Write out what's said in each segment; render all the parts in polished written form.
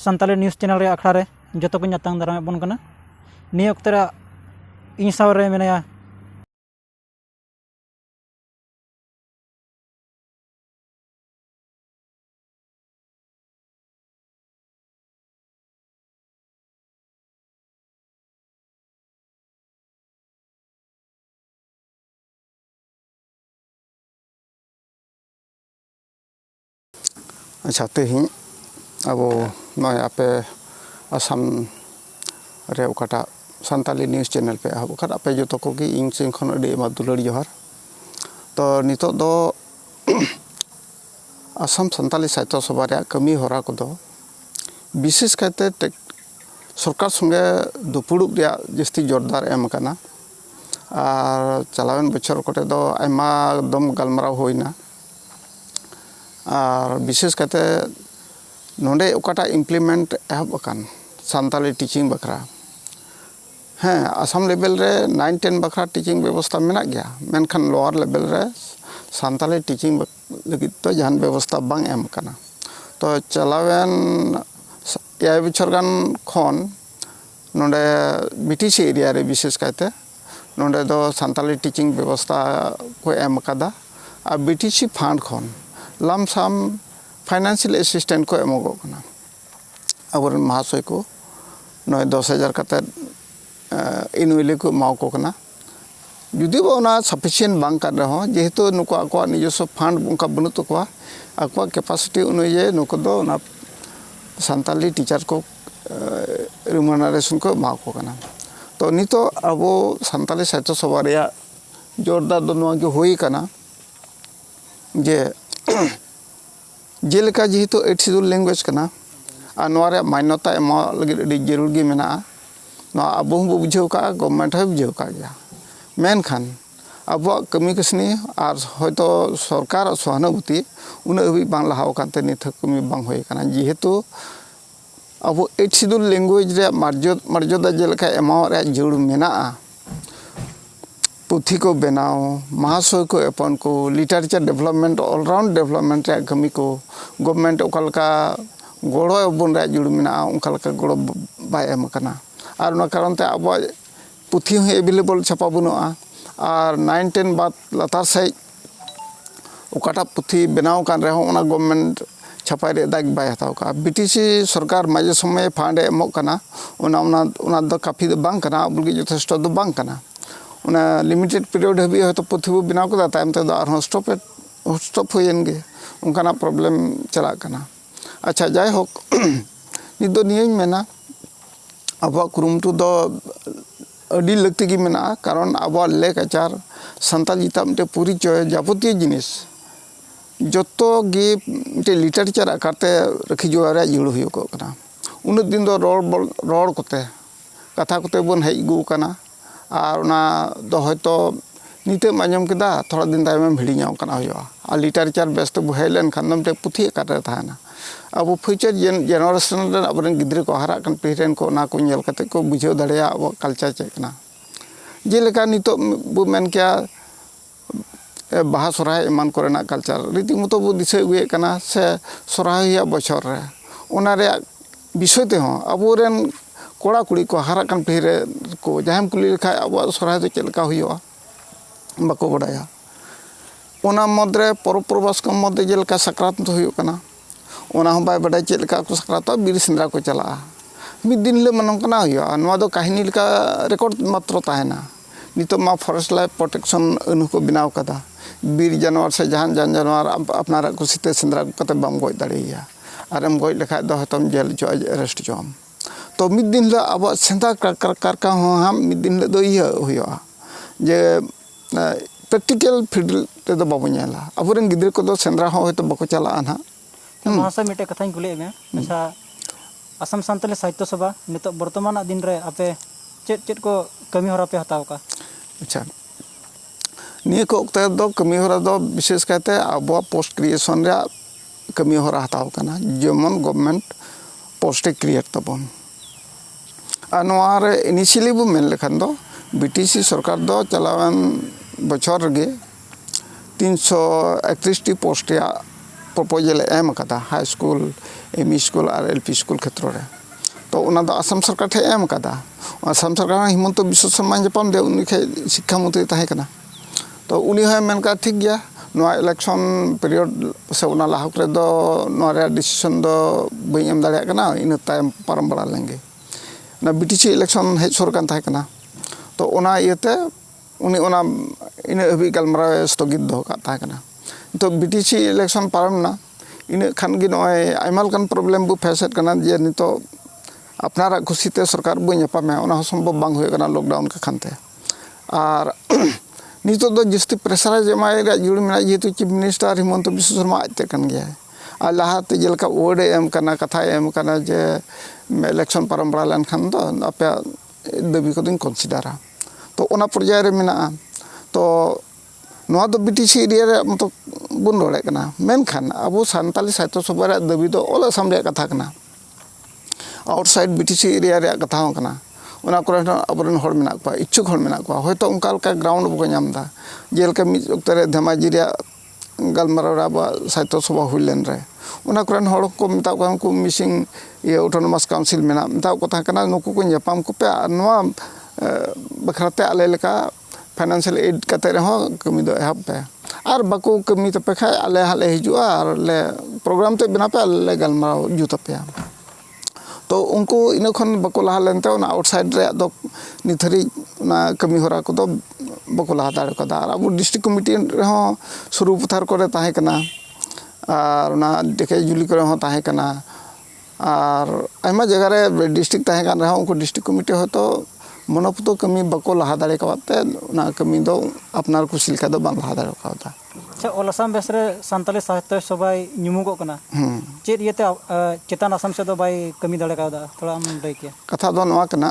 Santali news channel रे आखड़ा रे जतो को नातांग दाराम बन कना निय ऑक्ते रे इन सावरे मेनाया अच्छा तेहिं अब नय आपे आसाम रे ओकाटा संताली न्यूज़ चैनल पे अब ओकाटा पे जो को की इन सिंह खन अडी मा दुलड़ जोहार तो नितो दो आसाम संताली साहित्य सभा रे कमी होरा को दो विशेष कहते सरकार संगे दुपुड़ुब रे जस्ती जोरदार एम कना और चलावन बछर कोटे दो आयमा दम गलमराव होइना और विशेष करते नोंडे ओकाटा इम्प्लीमेंट एहब अकान संताली टीचिंग बखरा हाँ आसाम लेवल रे 9-10 बखरा टीचिंग व्यवस्था मेना गया मेनखान लोअर लेवल रे संताली टीचिंग लगित तो जहान व्यवस्था बांग एम कना तो चलावेन 5 बछर गान खन नोंडे बीटीसी एरिया रे विशेष कहते नोंडे दो संताली टीचिंग व्यवस्था को एम कदा और बीटीसी फंड खन लमसम फाइनेंशियल असिस्टेंट को एमोगो कना अब महाशय को 9-10,000 कते इनविले को माव को कना जुदी बोना सफिशिएंट बांग कर रहो जेहेतु नुको आको निजस्व फंड उनका बनु तो को आको कैपेसिटी अनुये नुको दो ना संताली टीचर को रिम्यूनरेशन को माव को कना तो नितो अब संताली साहित्य सभा रे जोरदार दो नवा के होई कना जे जेलेका जेहेतु 8 शेड्यूल लैंग्वेज कना और नोरे मान्यता एम लगे जरूर गे मेना अब बुझे का गवर्नमेंट है बुझे का गया मेनखान अब कमी कसनी और हयतो सरकार सहानुभूति उन अभी बांग लहाव कानते नित कमी बांग होय कना जेहेतु अब 8 शेड्यूल लैंग्वेज रे मर्यादा जेलेका एमाव रे जरूर मेना पुथी को बनाओ महाशय को अपन को लिटरेचर डेवलपमेंट ऑलराउंड डेवलपमेंट रे कमी को गवर्नमेंट ओकालका गोड़ो बन रे जुड़ मेना ओकालका गोड़ो बाय एम कना और ना कारण ते अब पुथी हो अवेलेबल छापा बनुआ और 9-10 बाद लतार सही ओकाटा पुथी बनाव कान रे ओना गवर्नमेंट छापाई रे दाग बाय हताव का बीटीसी सरकार माजे समय फंड एमो कना ओना दो काफी दो बांग कना बुलगी यथेष्ट दो बांग कना उना लिमिटेड पीरियड हबी हयतो पुथी बो बिनाव कदा तायम ते आर स्टॉप होयन गे उनकाना प्रॉब्लम चला कना अच्छा जाय होक नि दो नियम मेना अब कुरुमटू दो अडी लगती की मेना कारण अब लेक आचार संताली तामते पूरी चय जापतीय जिनिस जतो गे ते लिटरेचर आकारते रखी जो रे जुड़ हुयो को कना उन दिन दो रोड कोते कथा कोते बन हेज गु कना और ना दो हयतो निते आंजम केदा थोड़ा दिन तायम भिड़ियाव कना हुआ और लिटरेचर बेस्ट बुझाइ लेन खान ते पुथी काटे थाना अब फ्यूचर जेनरेशन अब गिद्रे को हरा कन पीढ़ी को ना को नेल कते को बुझाव दाड़िया अब कल्चर चेक कना जेलेका नितो बो मेन क्या बाहा सोराय ईमान कोरेना कल्चर रीति मतो बो दिसे हुए कना से सोराय बछर रे ओना रे विषय ते हो अबोरेन कोड़ा कुड़ी को हरा कन पीढ़ी को जहां कुली लेखा अब सोराय तो चलका हुआ बाको बड़ाया ओना मद्रे परब प्रवास को मध्य जेलका सक्रांत तो हुयो कना ओना हम बाय बड़ा चलका को सक्रांत बीर सिंद्रा को चला मिद दिन ले मनों कना हुयो नवा दो कहानी लेका रिकॉर्ड मात्र ताहेना नितो मा फॉरेस्ट लाइफ प्रोटेक्शन अनु को बनाव कदा बीर जानवर से जहां जानवर अपनारा को सिते सिंद्रा को कते बम गोय दाड़िया आरम गोय लेखा दो हतम जेल जो अरेस्ट जोम तो मिद दिन ले अब सेंधा कारका हम मिद दिन ले दो हुयो जे प्रैक्टिकल फील्ड ते दो बाबू नेला अबरेन गिद्रे को दो सेंद्रा हो तो बको चला ना महाशय मिटे कथाኝ कुले में अच्छा असम संताली साहित्य सभा नितो वर्तमान दिन रे आपे चेत को कमी होरा पे हताव का अच्छा निये को ओक्ते दो कमी होरा दो विशेष कहते अब पोस्ट क्रिएशन रे कमी होरा हताव कना जेमन गवर्नमेंट पोस्ट क्रिएट तबन अनवार इनिशियली बो मेन लेखन दो बीटीसी सरकार दो चलावन बछर गे 331 टी पोस्ट या प्रपोजल एम कदा हाई स्कूल एम स्कूल और एल पी स्कूल क्षेत्र रे तो ओना दो आसाम सरकार ठे एम कदा आसाम सरकार हिमंत बिश्व शर्मा जपाम दे उनी खे शिक्षा मंत्री ताहे कना तो उनी है मेन का ठीक गया नवा इलेक्शन पीरियड से ओना लाहा करे दो नवा रे डिसीजन दो बई एम दाड़े कना इन तायम पारम बड़ा लेंगे ना बीटीसी इलेक्शन हेज सोर कान ताहे कना तो ओना इयते उनी ओना इन हबी गलमरा स्थगित दो का ताहे कना तो बीटीसी इलेक्शन पारम ना इन खान गी नय आइमाल कान प्रॉब्लम बु फेसेट कना जे नितो अपनारा खुशीते सरकार बु ᱧᱟᱯᱟᱢ ओना संभव बांग हुए कना लॉकडाउन का खानते और नितो दो जस्ती प्रेशराइज एमाय रे जुड़ मेना जेतु चीफ मिनिस्टर हिमंत बिश्व शर्मा आते कन गया और लाहाते जेलका वर्ड एम कना कथा एम कना जे इलेक्शन पारम बड़ा लेन खान दो आपे दाबी को दिन कंसीडरा तो ओना पर्याय रे मेना तो नवा दो बीटीसी एरिया रे मतलब बुन रोड़े कना मेनखान अब सानताली साहित्य सभा रे दाबी दो ऑल असम रे कथा कना आउटसाइड बीटीसी एरिया रे कथा हो कना ओना करे अबरन हर मेना को इच्छुक हर मेना को होयतो उनका लका ग्राउंड बको नामदा जेलका मिज ओक्तरे धमाजी रे गलमरा रे अब साहित्य सभा हुइलेन रे ओना करे हर को मिता को उनको मिसिंग ये ऑटोनोमस काउंसिल मेना मिता को था कना नुकु को ᱧᱟᱯᱟᱢ को पे नवा बखराते आले लका फाइनेंशियल एड कते रे हो कमी दो एहब पे और बाको कमी तपे खाय आले हाले हिजुआ और ले प्रोग्राम ते बिना पे आले गलमरा जुत पे तो उनको इन खन बको लहा लेनते ना आउटसाइड रे दो निथरी ना कमी होरा को दो बको लहा दाड़ को दा अब डिस्ट्रिक्ट कमिटी रे हो शुरू पथार करे ताहे कना और ना देखे जुली करे हो ताहे कना और आइमा जगह रे डिस्ट्रिक्ट ताहे कान रे उनको डिस्ट्रिक्ट कमिटी हो तो मनोपुतो कमी बको लहा दाड़े कवाते ना कमी दो अपनार कुछ लिखा दो बांग लहा दाड़े कवाता अच्छा ऑल असम बेसरे सानताली साहित्य सभा ᱧᱩᱢᱩᱜᱚᱜ कना चेत येते चेतन असम से दो बाय कमी दाड़े कादा थोड़ा हम लay किया कथा दो नवा कना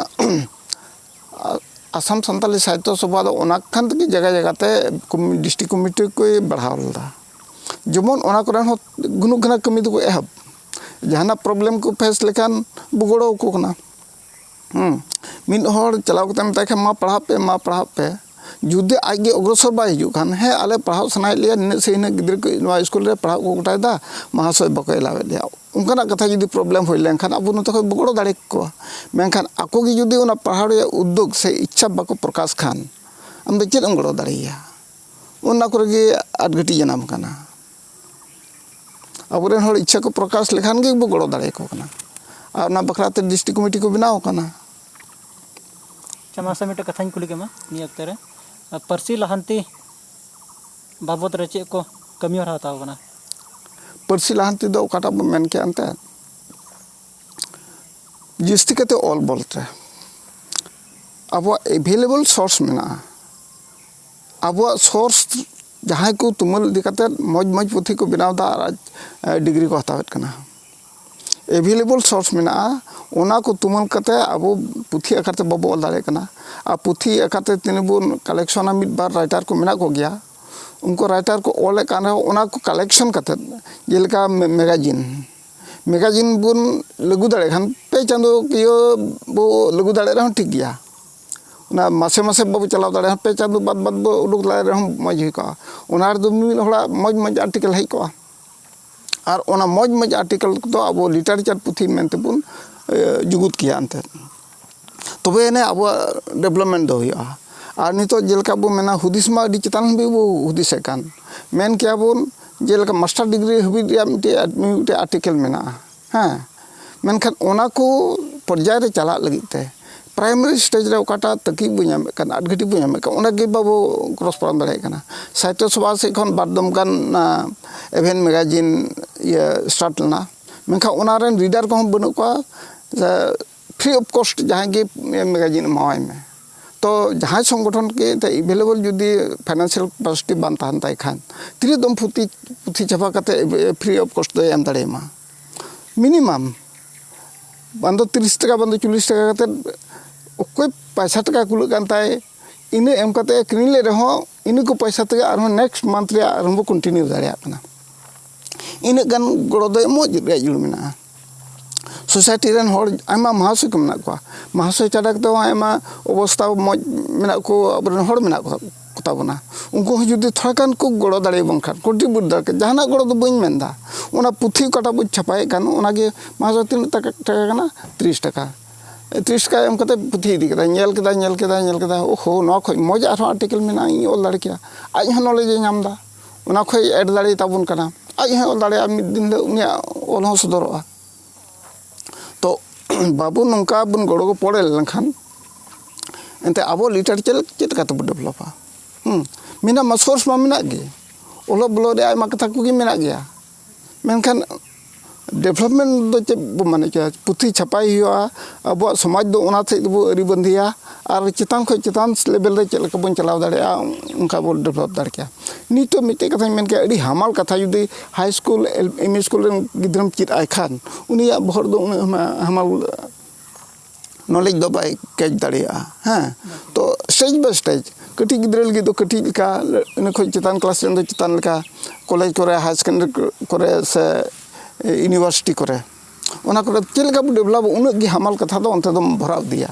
असम सानताली साहित्य सभा दो ओना खान की जगह जगह ते डिस्ट्रिक्ट कमिटी को बढ़ावलदा जेमन ओना करे हो गुनु घना कमी दो एहब जहाना प्रॉब्लम को फेस लेखान बुगड़ो को कना मिन हर चलाव कते मता मा पढ़ा पे जुदे आगे अग्रसर बा हिजु खान है आले पढ़ाव सनाय लिया न से इन गिद्र को नवा स्कूल रे पढ़ाव को गोटाय दा महाशय बको एलावे लिया उनका कथा जुदी प्रॉब्लम होय लेन खान अब न तक बगड़ो दाड़े को मेनखान आको gi जुदी ओना पढ़ाव रे उद्योग से इच्छा बको प्रकाश खान हम दो चेद गड़ो दाड़िया ओना करे गे आडगटी जनाम कना अब रे हर इच्छा को प्रकाश लेखान गे बगड़ो दाड़े को कना और ना बखराते डिस्ट्रिक्ट कमिटी को बनाव कना चमा से मिटे कथाñ कुली केमा नि अक्ते रे परसी लहांती बाबत रे चे को कमी हरा हताव कना परसी लहांती दो काटा मेन के अंते जिस्ती कते ऑल बोलते अब अवेलेबल सोर्स मेना अब सोर्स जहां को तुमल दिखाते मौज मौज पुथी को बनाव दा डिग्री को हतावत कना अवेलेबल सोर्स मेना ओना को तुमल कते अब पुथी अकाते बाबो ऑल दाड़े कना आ पुथी अकाते तिनबुन कलेक्शन मिड बार राइटर को मेना को गया उनको राइटर को ऑल कान ओना को कलेक्शन कते जेलका मैगजीन बुन लगु दाड़े खान पे चांदो कियो बो लगु दाड़े रहन ठीक गया ना मासे मासे बाबू चलाव दाड़े पे चांदो बाद बाद बो उडुक लाए रहन मज ही का ओना दो मिल होड़ा मज मज आर्टिकल है को और ओना मज मज आर्टिकल तो अब लिटरेचर पुथी मेनते बुन जुगुत किया अंते तबे ने अब डेवलपमेंट दो हुआ और नितो जेलका बो मेना हुदिस मा अडी चितान भी बो हुदिस कान मेन क्या बोन जेलका मास्टर डिग्री हबी मिटे आर्टिकल मेना हां मेनखान ओना को पर्याय रे चला लगिते प्राइमरी स्टेज रे ओकाटा तकी बो नाम कान आडगटी बो नाम का ओना गे बाबो क्रॉस पारम दाड़े काना साहित्य सभा से खन बारदम कान एवेन मैगजीन ये स्टार्ट लना मेनखा ओना रेन रीडर को हम बनु को फ्री ऑफ कॉस्ट जहां गे मैगजीन मावाय में तो जहां संगठन के अवेलेबल जुदी फाइनेंशियल कैपेसिटी बान ताहन ताई खान तिरे दम पुथी छापा कते फ्री ऑफ कॉस्ट दो एम दाड़े मा मिनिमम बंदो 30 टाका बंदो 40 टाका कते ओकोय पैसा टाका कुल कान ताई इने एम कते क्रिनले रहो इने को पैसा ते आर नेक्स्ट मंथ रे आरंभ कंटिन्यू दाड़िया कना इने गन गड़ो दो मोज रे जुल मेना सोसाइटी रेन हर आमा महाशय को मेना को महाशय चाडा तो आमा अवस्था मोज मेना को अब हर मेना को ᱠᱚᱛᱟ ᱵᱚᱱᱟ ᱩᱱᱠᱩ ᱦᱚᱸ ᱡᱩᱫᱤ ᱛᱷᱚᱲᱟ ᱜᱟᱱ ᱠᱚ ᱜᱚᱲᱚ ᱫᱟᱲᱮᱭᱟᱵᱚᱱ ᱠᱷᱟᱱ ᱠᱚᱱᱴᱨᱤᱵᱤᱭᱩᱴ ᱫᱟᱲᱮ ᱡᱟᱦᱟᱱᱟᱜ ᱜᱚᱲᱚ ᱫᱚ ᱵᱟᱹᱧ ᱢᱮᱱᱫᱟ ᱚᱱᱟ ᱯᱩᱛᱷᱤ ᱚᱠᱟᱴᱟᱜ ᱵᱚᱱ ᱪᱷᱟᱯᱟᱭᱮᱫ ᱠᱟᱱ ᱚᱱᱟᱜᱮ ᱢᱟᱥ ᱛᱤᱱᱟᱹᱜ ᱴᱟᱠᱟ ᱠᱟᱱᱟ 30 ᱴᱟᱠᱟ 30 ᱴᱟᱠᱟ ᱮᱢ ᱠᱟᱛᱮ ᱯᱩᱛᱷᱤ ᱤᱫᱤ ᱠᱮᱫᱟ ᱧᱮᱞ ᱠᱮᱫᱟ ᱳᱦᱳ ᱱᱚᱣᱟ ᱠᱷᱚᱡ ᱢᱚᱡᱽ ᱟᱨᱦᱚᱸ ᱟᱨᱴᱤᱠᱮᱞ ᱢᱮᱱᱟᱜᱼᱟ ᱤᱧ ᱚᱞ ᱫᱟᱲᱮ ᱠᱮᱭᱟ ᱟᱡ ᱦᱚᱸ ᱱᱚᱞᱮᱡᱽ ᱮ ᱧᱟᱢ ᱮᱫᱟ ᱚᱱᱟ ᱠᱷᱚᱡ ᱮᱰ ᱫᱟᱲᱮ ᱛᱟᱵᱚᱱ ᱠᱟᱱᱟ ᱟᱡ ᱦᱚᱸ ᱚᱞ ᱫᱟᱲᱮᱭᱟᱜᱼᱟ ᱢᱤᱫ ᱫᱤᱱ ᱫᱚ ᱩᱱᱤᱭᱟᱜ ᱚᱞ ᱦᱚᱸ ᱥᱚᱫᱚᱨᱚᱜᱼᱟ ᱛᱚ ᱵᱟᱵᱚ ᱱᱚᱝᱠᱟ ᱵᱚᱱ ᱜᱚᱲᱚ ᱜᱚᱯᱚᱲ ᱞᱮᱱᱠᱷᱟᱱ ᱮᱱᱛᱮ ᱟᱵᱚ ᱞᱤᱴᱟᱨᱮᱪᱟᱨ ᱪᱮᱫ ᱞᱮᱠᱟ ᱛᱮᱵᱚ ᱰᱮᱵᱷᱞᱚᱯᱟ ᱢᱮᱱᱟᱜ ᱢᱟ ᱥᱳᱨᱥ ᱢᱟ ᱢᱮᱱᱟᱜ ᱜᱮ ᱚᱞᱚᱜ ᱵᱚᱞᱚᱜ ᱨᱮ ᱟᱭᱢᱟ ᱠᱟᱛᱷᱟ ᱠᱚᱜᱮ ᱢᱮᱱᱟᱜ ᱜᱮᱭᱟ ᱢᱮᱱᱠᱷᱟᱱ ᱰᱮᱵᱷᱞᱚᱯᱢᱮᱱᱴ ᱫᱚ ᱪᱮᱫ ᱵᱚ ᱢᱟᱱᱮ ᱠᱮᱭᱟ ᱯᱩᱛᱷᱤ ᱪᱷᱟᱯᱟᱭ ᱦᱩᱭᱩᱜᱼᱟ ᱟᱵᱚᱣᱟᱜ ᱥᱚᱢᱟᱡᱽ ᱫᱚ ᱚᱱᱟ ᱥᱮᱫ ᱫᱚᱵᱚ ᱟᱹᱨᱤ ᱵᱟᱸᱫᱮᱭᱟ ᱟᱨ ᱪᱮᱛᱟᱱ ᱠᱷᱚᱡ ᱪᱮᱛᱟᱱ ᱞᱮᱵᱮᱞ ᱨᱮ ᱪᱮᱫ ᱞᱮᱠᱟ ᱵᱚᱱ ᱪᱟᱞᱟᱣ ᱫᱟᱲᱮᱭᱟᱜᱼᱟ ᱚᱱᱠᱟ ᱵᱚᱱ ᱰᱮᱵᱷᱞᱚᱯ ᱫᱟᱲᱮ ᱠᱮᱭᱟ ᱱᱤᱛᱚᱜ ᱢᱤᱫᱴᱮᱡ ᱠᱟᱛᱷᱟᱧ ᱢᱮᱱ ᱠᱮᱭᱟ ᱟᱹᱰᱤ ᱦᱟᱢᱟᱞ ᱠᱟᱛᱷᱟ ᱡᱩᱫᱤ ᱦᱟᱭ ᱥᱠᱩᱞ ᱮᱢ ᱤ ᱥᱠᱩᱞ ᱨᱮᱱ ᱜᱤᱫᱽᱨᱟᱹᱢ ᱪᱮᱫ ᱟᱭ ᱠᱷᱟᱱ ᱩᱱᱤᱭᱟᱜ ᱵᱚᱦᱚᱜ ᱫᱚ ᱩᱱᱟᱹᱜ ᱦᱟᱢᱟᱞ ᱱᱚᱞᱮᱡᱽ ᱫᱚ ᱵᱟᱭ ᱠᱮᱪ ᱫᱟᱲᱮᱭᱟᱜᱼᱟ ᱛᱚ ᱥᱴᱮᱡᱽ ᱵᱟᱭ ᱥᱴᱮᱡᱽ ᱠᱟᱹᱴᱤᱡ ᱜᱤᱫᱽᱨᱟᱹ ᱞᱟᱹᱜᱤᱫ ᱫᱚ ᱠᱟᱹᱴᱤᱡ ᱞᱮᱠᱟ ᱤᱱᱟᱹ ᱠᱷᱚᱡ ᱪᱮᱛᱟᱱ ᱠᱞᱟᱥ ᱨᱮᱱ ᱫᱚ ᱪᱮᱛᱟᱱ ᱞᱮᱠᱟ ᱠᱚᱞᱮᱡᱽ ᱠᱚᱨᱮ ᱦᱟᱭ ᱥᱮᱠᱮᱱᱰᱟᱨᱤ ᱠᱚᱨᱮ ᱥᱮ ᱤᱭᱩᱱᱤᱵᱷᱟᱨᱥᱤᱴᱤ ᱠᱚᱨᱮ ᱚᱱᱟ ᱠᱚᱨᱮ ᱪᱮᱫ ᱞᱮᱠᱟ ᱵᱚ ᱰᱮᱵᱷᱞᱚᱯ ᱩᱱᱟᱹᱜ ᱜᱮ ᱦᱟᱢᱟᱞ ᱠᱟᱛᱷᱟ ᱫᱚ ᱚᱱᱛᱮ ᱫᱚᱢ ᱵᱷᱚᱨᱟᱣ ᱤᱫᱤᱭᱟ